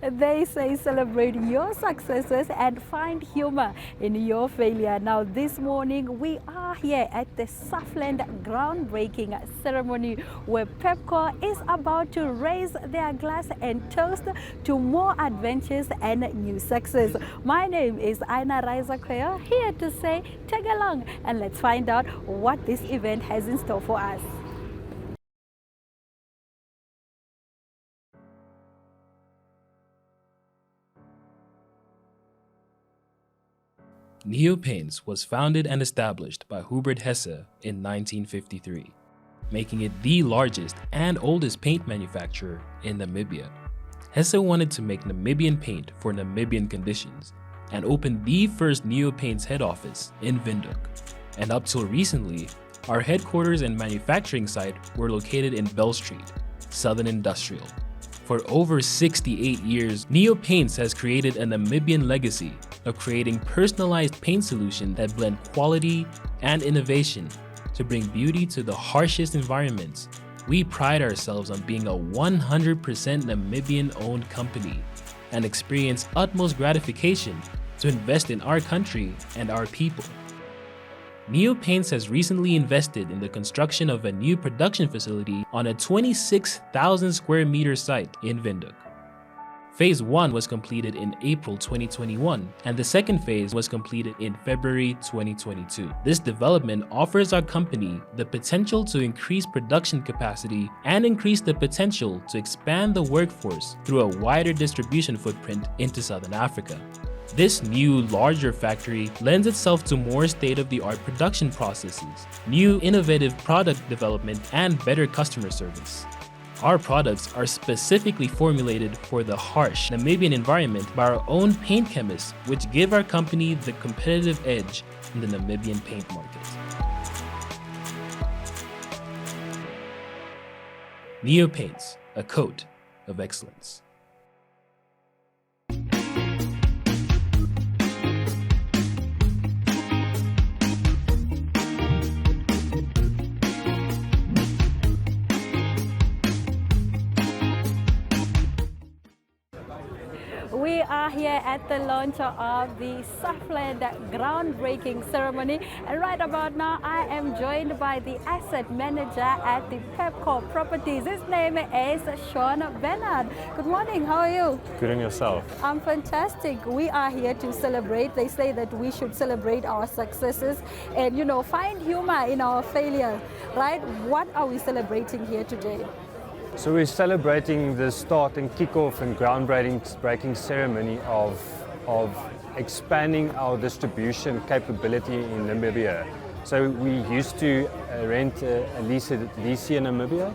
They say celebrate your successes and find humor in your failure. Now this morning we are here at the Safland groundbreaking ceremony where Pepco is about to raise their glass and toast to more adventures and new success. My name is My.Na here to say tag along and let's find out what this event has in store for us. Neo Paints was founded and established by Hubert Hesse in 1953, making it the largest and oldest paint manufacturer in Namibia. Hesse wanted to make Namibian paint for Namibian conditions and opened the first Neo Paints head office in Windhoek. And up till recently, our headquarters and manufacturing site were located in Bell Street, Southern Industrial. For over 68 years, Neo Paints has created a Namibian legacy of creating personalized paint solutions that blend quality and innovation to bring beauty to the harshest environments. We pride ourselves on being a 100% Namibian-owned company and experience utmost gratification to invest in our country and our people. Neo Paints has recently invested in the construction of a new production facility on a 26,000 square meter site in Windhoek. Phase 1 was completed in April 2021 and the second phase was completed in February 2022. This development offers our company the potential to increase production capacity and increase the potential to expand the workforce through a wider distribution footprint into Southern Africa. This new, larger factory lends itself to more state-of-the-art production processes, new innovative product development, and better customer service. Our products are specifically formulated for the harsh Namibian environment by our own paint chemists, which give our company the competitive edge in the Namibian paint market. Neo Paints, a coat of excellence. We are here at the launch of the Safland groundbreaking ceremony, and right about now I am joined by the asset manager at the Pepco Properties. His name is Sean Bernard. Good morning, how are you? Good, and yourself? I'm fantastic. We are here to celebrate. They say that we should celebrate our successes and, you know, find humor in our failure, right? What are we celebrating here today? So we're celebrating the start and kickoff and groundbreaking ceremony of expanding our distribution capability in Namibia. So we used to rent a lease in Namibia,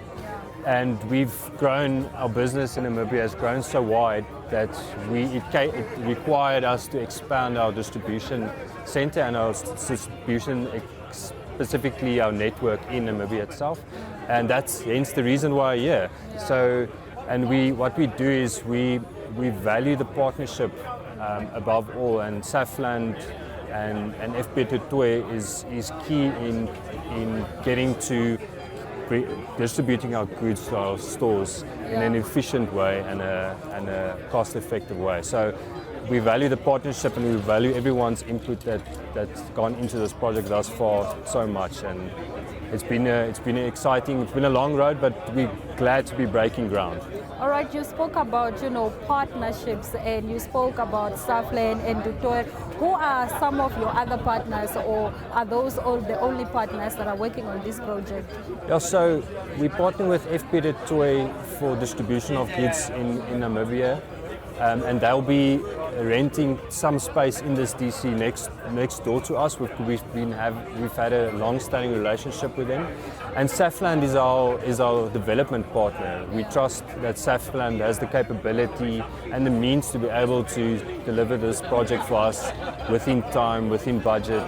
and we've grown, our business in Namibia has grown so wide that it required us to expand our distribution center and our distribution, specifically our network in Namibia itself. And that's hence the reason why, yeah. So, and what we do is we value the partnership above all, and Safland and FP du Toit is key in getting to distributing our goods to our stores in an efficient way and a cost-effective way. So we value the partnership and we value everyone's input that's gone into this project thus far so much. And it's been exciting. It's been a long road, but we're glad to be breaking ground. All right, you spoke about, you know, partnerships, and you spoke about Safland and du Toit. Who are some of your other partners, or are those all the only partners that are working on this project? Yeah, so we partner with FP du Toit for distribution of goods in Namibia, and they'll be renting some space in this DC next door to us. We've had a long-standing relationship with them, and Safland is our development partner. We trust that Safland has the capability and the means to be able to deliver this project for us within time, within budget,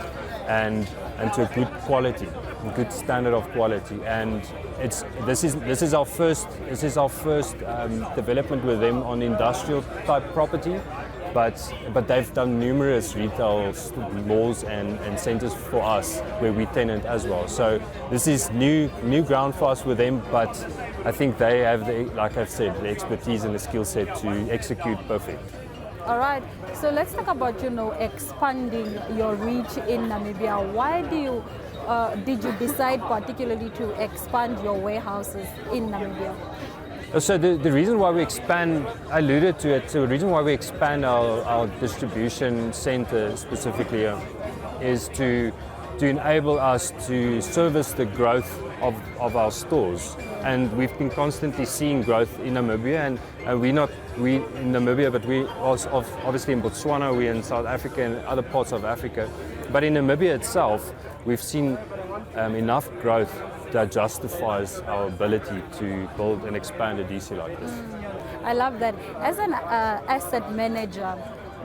and to a good quality, a good standard of quality. And this is our first development with them on industrial type property. But they've done numerous retail malls and centers for us where we tenant as well. So this is new ground for us with them, but I think they have, like I've said, the expertise and the skill set to execute perfect. All right, so let's talk about, expanding your reach in Namibia. Why did you decide particularly to expand your warehouses in Namibia? So the reason why we expand, I alluded to it, so the reason why we expand our distribution center specifically is to enable us to service the growth of our stores. And we've been constantly seeing growth in Namibia, and we in Namibia, but we also obviously in Botswana, we're in South Africa and other parts of Africa. But in Namibia itself, we've seen enough growth that justifies our ability to build and expand a DC like this. I love that. As an asset manager,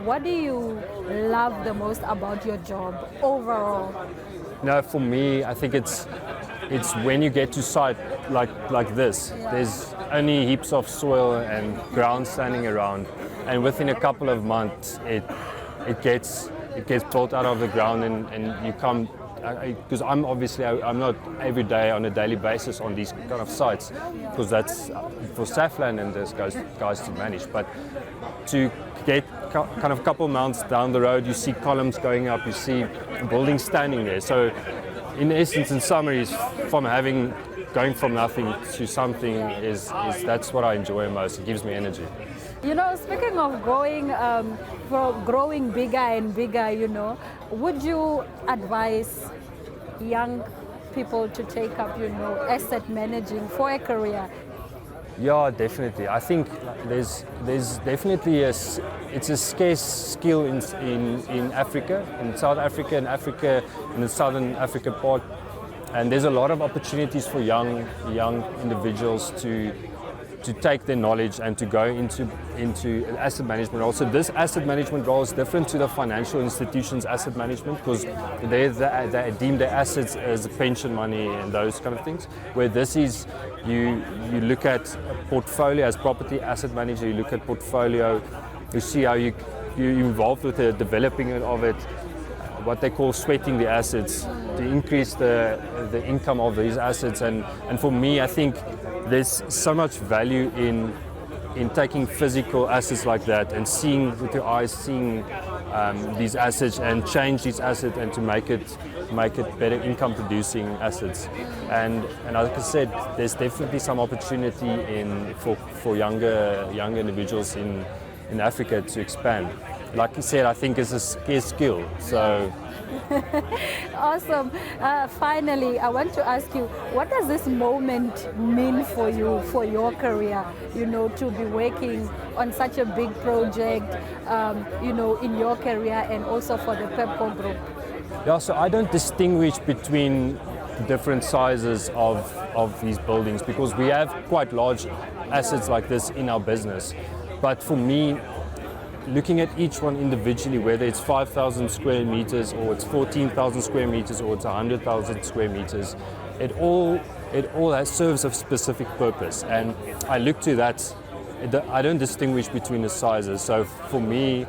what do you love the most about your job overall? No, for me, I think it's when you get to site like this. Yeah. There's only heaps of soil and ground standing around, and within a couple of months, it gets pulled out of the ground, and you come. Because I'm not every day on a daily basis on these kind of sites, because that's for Safland and those guys to manage. But to get kind of a couple months down the road, you see columns going up, you see buildings standing there. So in essence, in summary, going from nothing to something is that's what I enjoy most. It gives me energy. Speaking of growing bigger and bigger, would you advise young people to take up, asset managing for a career? Yeah, definitely. I think there's definitely it's a scarce skill in Africa, in South Africa, in the Southern Africa part, and there's a lot of opportunities for young individuals to take their knowledge and to go into an asset management role. So this asset management role is different to the financial institutions' asset management, because they deem their assets as pension money and those kind of things. Where this is, you look at a portfolio as property asset manager. You look at portfolio, you see how you're involved with the developing of it, what they call sweating the assets to increase the income of these assets. And for me, I think there's so much value in taking physical assets like that and seeing with your eyes, these assets and change these assets and to make it better income producing assets. And like I said, there's definitely some opportunity for younger individuals in Africa to expand. Like you said, I think it's a scarce skill. So. Awesome. Finally, I want to ask you, what does this moment mean for you, for your career, to be working on such a big project, in your career and also for the Pepco Group? Yeah, so I don't distinguish between different sizes of these buildings, because we have quite large assets like this in our business. But for me, looking at each one individually, whether it's 5,000 square meters or it's 14,000 square meters or it's 100,000 square meters, it all serves a specific purpose. And I look to that. I don't distinguish between the sizes. So for me,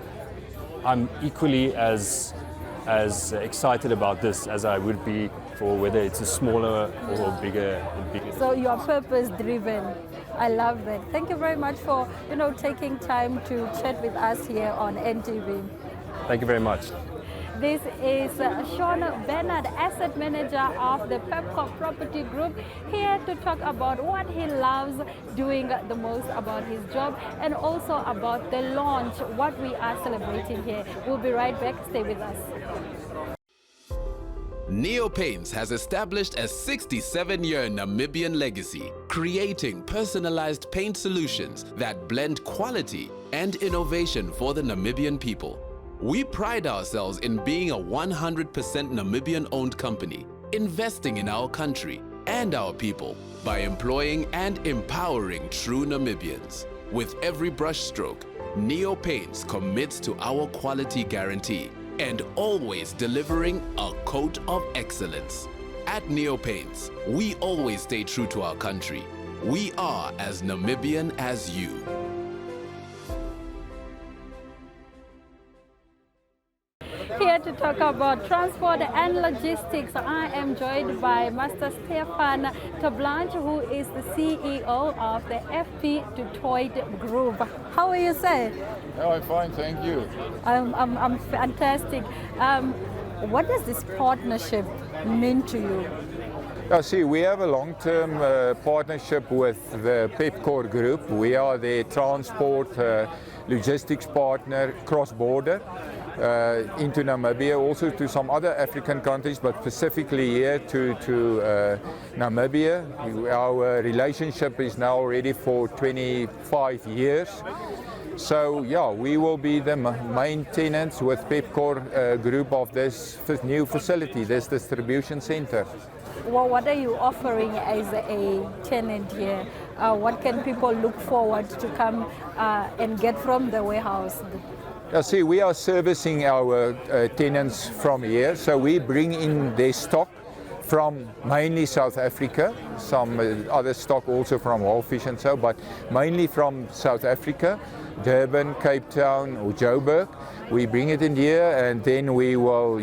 I'm equally as excited about this as I would be for whether it's a smaller or bigger. So you are purpose driven. I love that. Thank you very much for taking time to chat with us here on NTV. Thank you very much. This is Sean Bernard, asset manager of the Pepco Property Group, here to talk about what he loves doing the most about his job and also about the launch, what we are celebrating here. We'll be right back. Stay with us. Neo Paints has established a 67-year Namibian legacy, creating personalized paint solutions that blend quality and innovation for the Namibian people. We pride ourselves in being a 100% Namibian-owned company, investing in our country and our people by employing and empowering true Namibians. With every brushstroke, Neo Paints commits to our quality guarantee and always delivering a coat of excellence. At Neo Paints, we always stay true to our country. We are as Namibian as you. Here to talk about transport and logistics. I am joined by Master Stefan Tablanche, who is the CEO of the FP Du Toit Group. How are you, sir? Oh, I'm fine, thank you. I'm fantastic. What does this partnership mean to you? See, we have a long-term partnership with the Pepkor Group. We are their transport logistics partner cross-border into Namibia, also to some other African countries, but specifically here to Namibia. Our relationship is now already for 25 years. So yeah, we will be the main tenants with Pepkor Group of this new facility, this distribution center. Well, what are you offering as a tenant here? What can people look forward to come and get from the warehouse? See, we are servicing our tenants from here, so we bring in their stock from mainly South Africa, some other stock also from Walfish and so, but mainly from South Africa, Durban, Cape Town or Joburg. We bring it in here and then we will,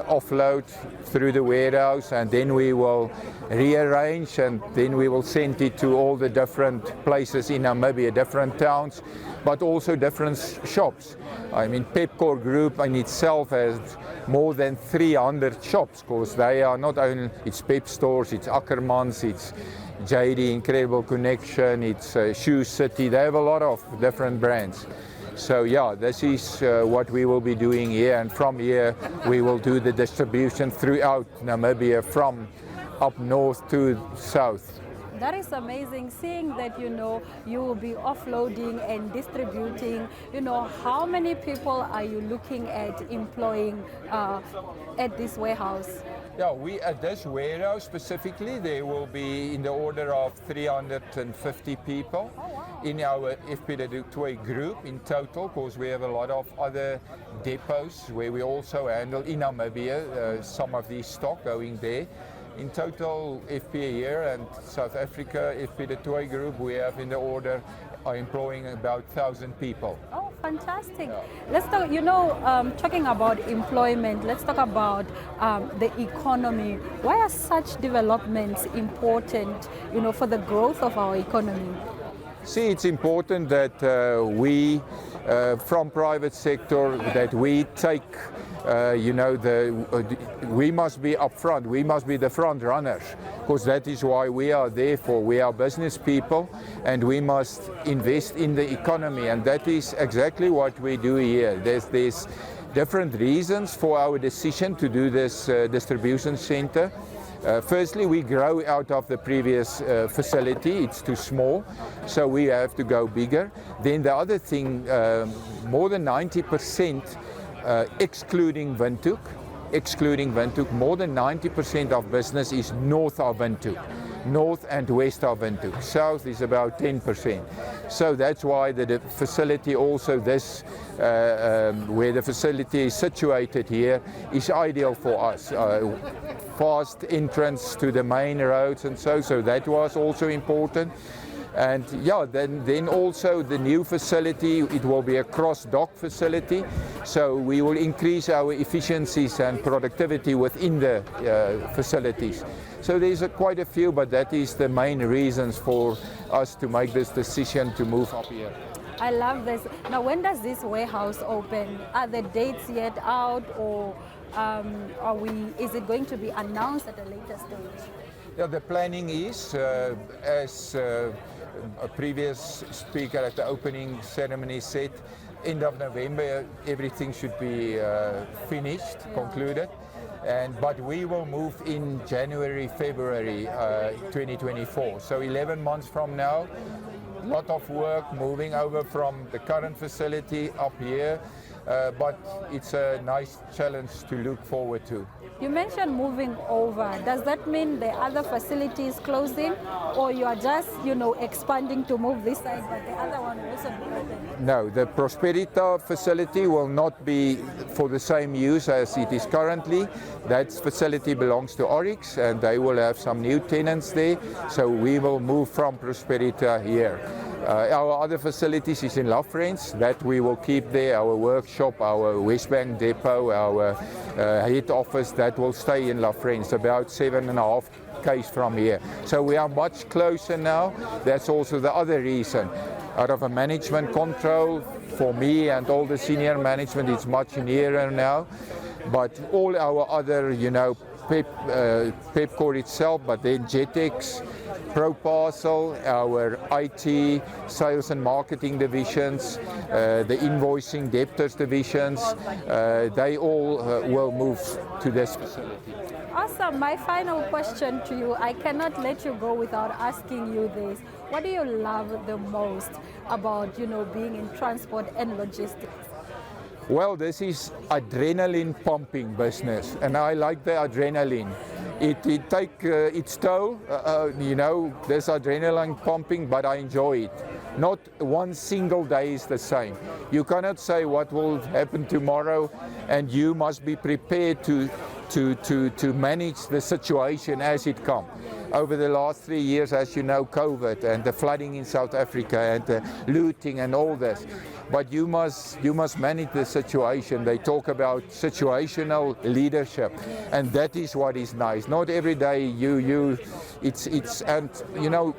offload through the warehouse, and then we will rearrange, and then we will send it to all the different places in Namibia, different towns, but also different shops. I mean, Pepkor Group in itself has more than 300 shops, because they are not only, it's Pep stores, it's Ackermans, it's JD, Incredible Connection, it's Shoe City. They have a lot of different brands. So yeah, this is what we will be doing here, and from here we will do the distribution throughout Namibia from up north to south. That is amazing, seeing that you will be offloading and distributing. How many people are you looking at employing at this warehouse? Yeah, we at this warehouse specifically, there will be in the order of 350 people in our FP Du Toit Group in total, because we have a lot of other depots where we also handle in Namibia some of these stock going there. In total, FP here and South Africa, FP Du Toit Group, we have in the order are employing about 1,000 people. Oh, fantastic. Yeah. Let's talk, talking about employment, let's talk about the economy. Why are such developments important, for the growth of our economy? See, it's important that we, from private sector, that we take we must be upfront, we must be the front runners, because that is why we are there for. We are business people and we must invest in the economy, and that is exactly what we do here. There's different reasons for our decision to do this distribution center. Firstly, we grow out of the previous facility. It's too small, so we have to go bigger. Then the other thing, more than 90%, excluding Windhoek, more than 90% of business is north of Windhoek, north and west of Windhoek. South is about 10%. So that's why the facility also, this where the facility is situated here, is ideal for us. Fast entrance to the main roads and so that was also important. And yeah, then also the new facility, it will be a cross-dock facility, so we will increase our efficiencies and productivity within the facilities. So there's quite a few, but that is the main reasons for us to make this decision to move up here. I love this. Now, when does this warehouse open? Are the dates yet out, or is it going to be announced at a later stage? Yeah, the planning is, as a previous speaker at the opening ceremony said, end of November everything should be finished, concluded. But we will move in January, February 2024. So 11 months from now, a lot of work moving over from the current facility up here. But it's a nice challenge to look forward to. You mentioned moving over. Does that mean the other facility is closing, or you are just, expanding to move this side, but the other one will also be open? No, the Prosperita facility will not be for the same use as it is currently. That facility belongs to Oryx, and they will have some new tenants there. So we will move from Prosperita here. Our other facilities is in Lafrens, that we will keep there. Our workshop, our Westbank depot, our head office, that will stay in Lafrens, about 7.5 km from here. So we are much closer now. That's also the other reason. Out of a management control, for me and all the senior management, it's much nearer now. But all our other, Pepkor itself, but then Jetex, ProParcel, our IT, sales and marketing divisions, the invoicing, debtors divisions, they all will move to this facility. Awesome. My final question to you, I cannot let you go without asking you this. What do you love the most about, being in transport and logistics? Well, this is adrenaline pumping business, and I like the adrenaline. It takes its toll, this adrenaline pumping, but I enjoy it. Not one single day is the same. You cannot say what will happen tomorrow, and you must be prepared to manage the situation as it comes. Over the last 3 years, as you know, COVID and the flooding in South Africa and the looting and all this. But you must manage the situation. They talk about situational leadership, and that is what is nice. Not every day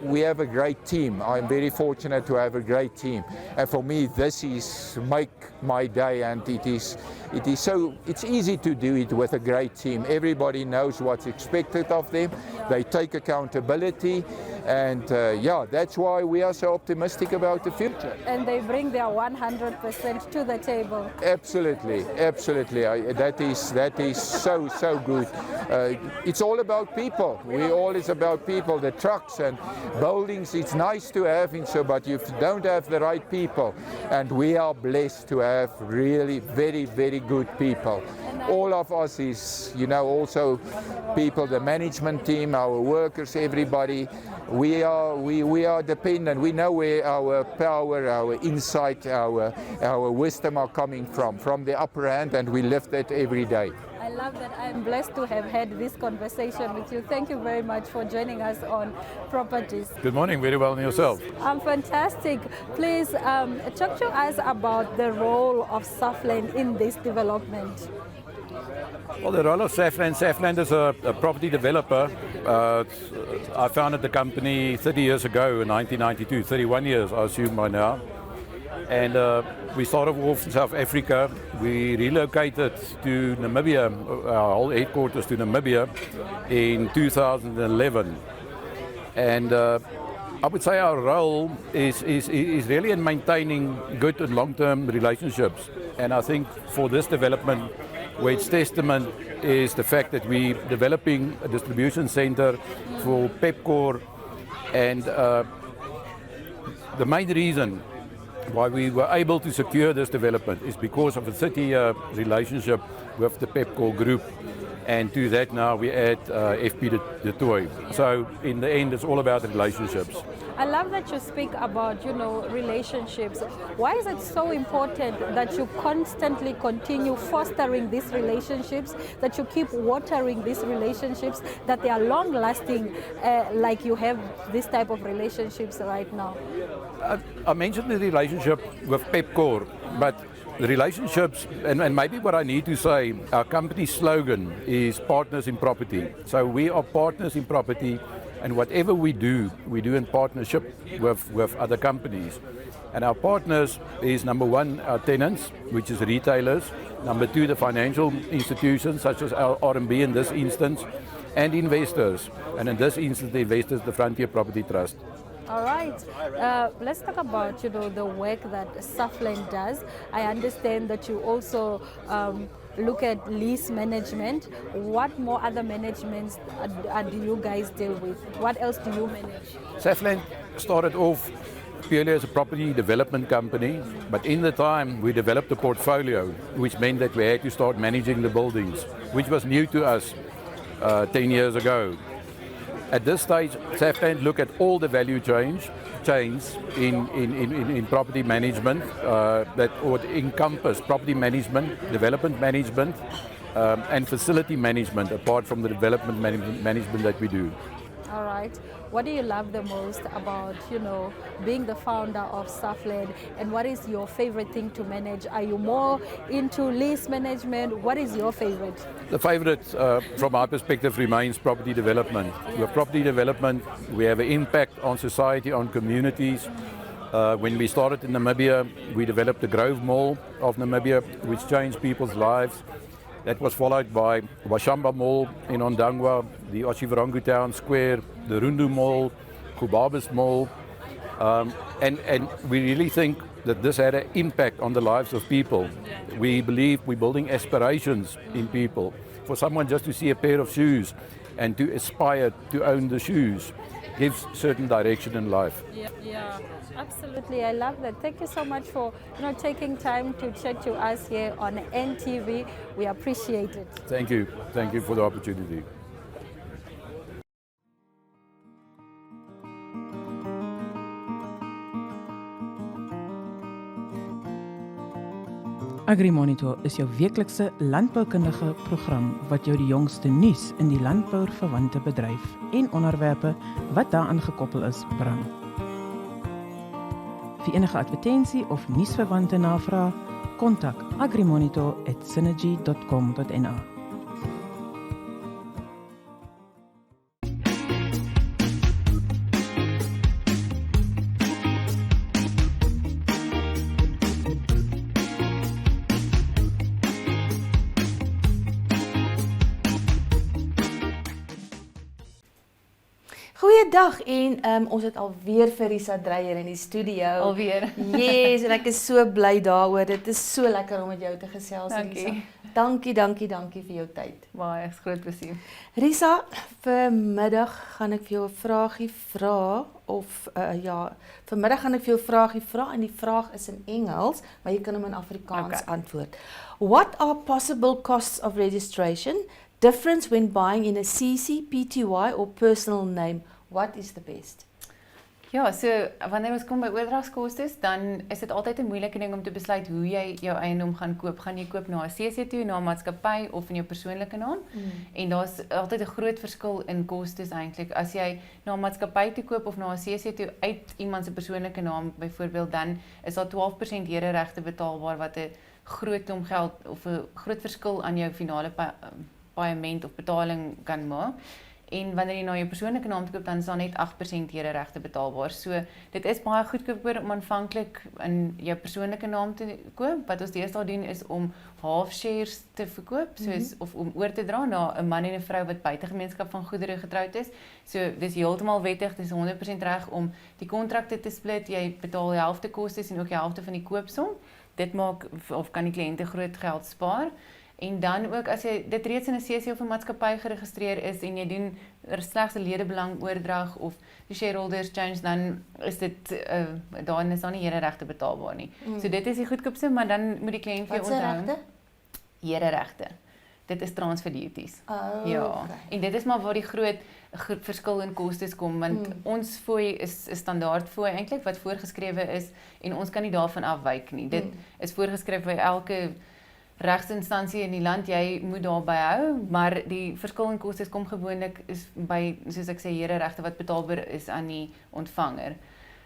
we have a great team. I'm very fortunate to have a great team, and for me this is make my day, and it's easy to do it with a great team. Everybody knows what's expected of them. They take accountability, and that's why we are so optimistic about the future. And they bring their 100% to the table. Absolutely. That is so good. It's all about people. It's about people. The trucks and buildings, it's nice to have but you don't have the right people. And we are blessed to have really very, very good people. All of us is, also people, the management team, our workers, everybody. We are dependent. We know where our power, our insight, our wisdom are coming from the upper hand, and we live that every day. I love that. I'm blessed to have had this conversation with you. Thank you very much for joining us on Properties. Good morning, very well, and yourself? I'm fantastic. Please talk to us about the role of Safland in this development. Well, the role of Safland is a property developer. I founded the company 30 years ago in 1992, 31 years I assume by now. And we started off in South Africa. We relocated to Namibia, our whole headquarters to Namibia in 2011. And I would say our role is really in maintaining good and long-term relationships. And I think for this development, where its testament is the fact that we're developing a distribution center for Pepkor, and the main reason why we were able to secure this development is because of a 30-year relationship with the Pepkor Group, and to that now we add FP de Toy. So in the end, it's all about relationships. I love that you speak about, relationships. Why is it so important that you constantly continue fostering these relationships, that you keep watering these relationships, that they are long-lasting, like you have this type of relationships right now? I mentioned the relationship with Pepkor, but the relationships, and maybe what I need to say, our company's slogan is Partners in Property. So we are partners in property, and whatever we do in partnership with other companies. And our partners is number one, our tenants, which is retailers. Number two, the financial institutions, such as our RMB in this instance, and investors. And in this instance, the investors, the Frontier Property Trust. All right. Let's talk about, the work that Safland does. I understand that you also look at lease management. What more other managements do you guys deal with? What else do you manage? Safland started off purely as a property development company, but in the time we developed a portfolio, which meant that we had to start managing the buildings, which was new to us 10 years ago. At this stage, Safland look at all the value chains in property management that would encompass property management, development management, and facility management, apart from the development management that we do. All right. What do you love the most about, being the founder of Safland, and what is your favorite thing to manage? Are you more into lease management? What is your favorite? The favorite, from my perspective, remains property development. With property development, we have an impact on society, on communities. When we started in Namibia, we developed the Grove Mall of Namibia, which changed people's lives. That was followed by Washamba Mall in Ondangwa, the Oshivarangu Town Square, the Rundu Mall, Kubabas Mall. And we really think that this had an impact on the lives of people. We believe we're building aspirations in people. For someone just to see a pair of shoes and to aspire to own the shoes gives certain direction in life. Yeah, absolutely. I love that. Thank you so much for taking time to chat to us here on NTV. We appreciate it. Thank you. Thank you for the opportunity. AgriMonitor is jou weeklikse landboukundige program wat jou die jongste nuus in die landbouverwante bedryf en onderwerpe wat daaraan gekoppel is bring. Vir enige advertensie of nuusverwante navrae, kontak agrimonitor@synergy.com.na. Goeiedag en ons het alweer vir Risa Dreyer in die studio. Alweer. Yes, en ek is so bly daaroor. Dit is so lekker om met jou te gesels, Dankie. Risa. Dankie vir jou tyd. Baie, is groot plesier. Risa, vanmiddag gaan ek vir jou 'n vraagie vra vanmiddag gaan ek vir jou 'n vraagie vra en die vraag is in Engels, maar jy kan hom in Afrikaans antwoord. What are possible costs of registration? Difference when buying in a CC, PTY or personal name? What is the best? Ja, so wanneer ons kom by oordragskostes, dan is dit altyd 'n moeilike ding om te besluit hoe jy jou eiendom gaan koop. Gaan jy koop na 'n CC toe, na 'n maatskappy of in jou persoonlike naam? En daar's altyd 'n groot verskil in kostes eintlik. As jy na 'n maatskappy toe koop of na 'n CC toe uit iemand se persoonlike naam byvoorbeeld, dan is daar 12% hereregte betaalbaar wat 'n groot klomp geld of 'n groot verskil aan jou finale paaiement of betaling kan maak. En wanneer jy na jou persoonlike naam koop, dan is daar net 8% hereregte betaalbaar. So dit is baie goedkoper om aanvanklik in jou persoonlike naam te koop. Wat ons deesdae doen is om half shares te verkoop, soos of om oor te dra na 'n man en 'n vrou wat buite gemeenskap van goedere getroud is. So dis heeltemal wettig, dis 100% reg om die kontrakte te split. Jy betaal die helfte kostes en ook die helfte van die koopsom. Dit maak of kan die kliënte groot geld spaar. En dan ook as jy dit reeds in 'n CC of 'n maatskappy geregistreer is en jy doen slegs 'n ledebelangoordrag of die shareholders change, dan is dit dan is daar nie hereregte betaalbaar nie. So dit is die goedkoopste, maar dan moet die kliënt vir jou onthou. Wat se regte? Hereregte. Dit is transfer duties. Ja. Okay. En dit is maar waar die groot verskil in kostes kom, want ons fooi is 'n standaard fooi eintlik wat voorgeskrewe is en ons kan nie daarvan afwyk nie. Dit is voorgeskryf by elke regsinstansie in die land, jy moet daarby hou, maar die verskil in kostes kom gewoonlik is by, soos ek sê, hereregte wat betaalbaar is aan die ontvanger.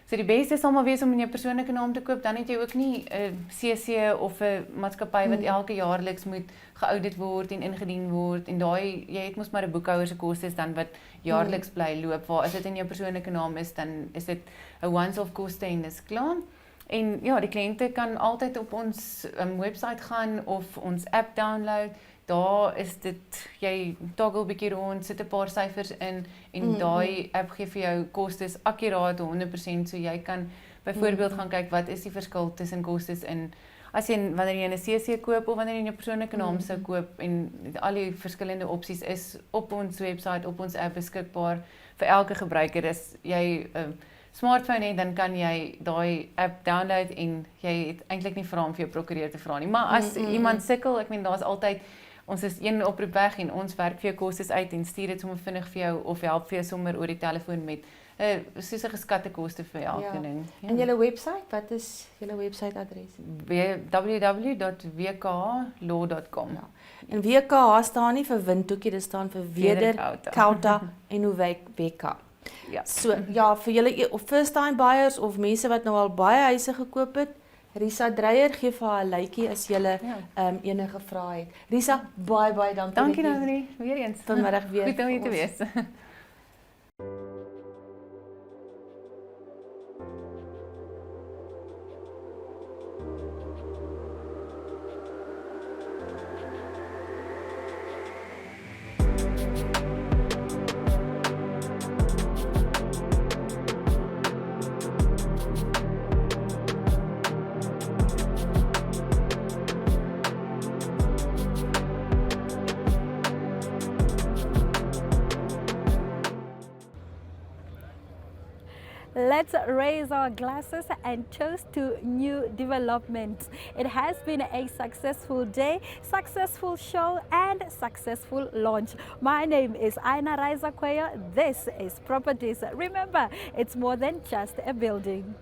So die beste sal maar wees om in jou persoonlike naam te koop, dan het jy ook nie 'n CC of 'n maatskappy wat elke jaarliks moet geaudit word en ingedien word, en jy het mos maar 'n boekhouer se kostes dan wat jaarliks bly loop, waar as dit in jou persoonlike naam is, dan is dit 'n once-off koste en dis klaar. En ja, die kliënte kan altyd op ons website gaan of ons app download. Daar is dit, jy toggle bietjie rond, sit 'n paar syfers in en daai app gee vir jou kostes akkuraat 100%, so jy kan byvoorbeeld gaan kyk wat is die verskil tussen kostes in wanneer jy in 'n CC koop of wanneer jy in jou persoonlike naam sou koop, en al die verskillende opsies is op ons website, op ons app beskikbaar vir elke gebruiker. As jy smartphone het, dan kan jy daai app download en jy het eintlik nie vra om vir jou prokureur te vra nie. Maar as iemand sukkel, ek meen daar's altyd, ons is een oproep weg en ons werk vir jou kostes uit en stuur dit sommer vinnig vir jou of help vir jou sommer oor die telefoon met soos 'n geskatte koste vir elke ding. En julle webwerf, wat is julle webwerfadres? www.wklaw.com. Ja. En WKH staan nie vir windhoekie, dit staan vir Wederkouta en Weka. Ja. So ja, vir julle first time buyers of mense wat nou al baie huise gekoop het, Risa Dreyer gee vir haar 'n lykie as julle enige vrae het. Risa, baie dankie. Dankie Nani, weer eens. Vanmiddag weer. Goed om hier te wees. Let's raise our glasses and toast to new developments. It has been a successful day, successful show, and successful launch. My name is My.Na. This is Properties. Remember, it's more than just a building.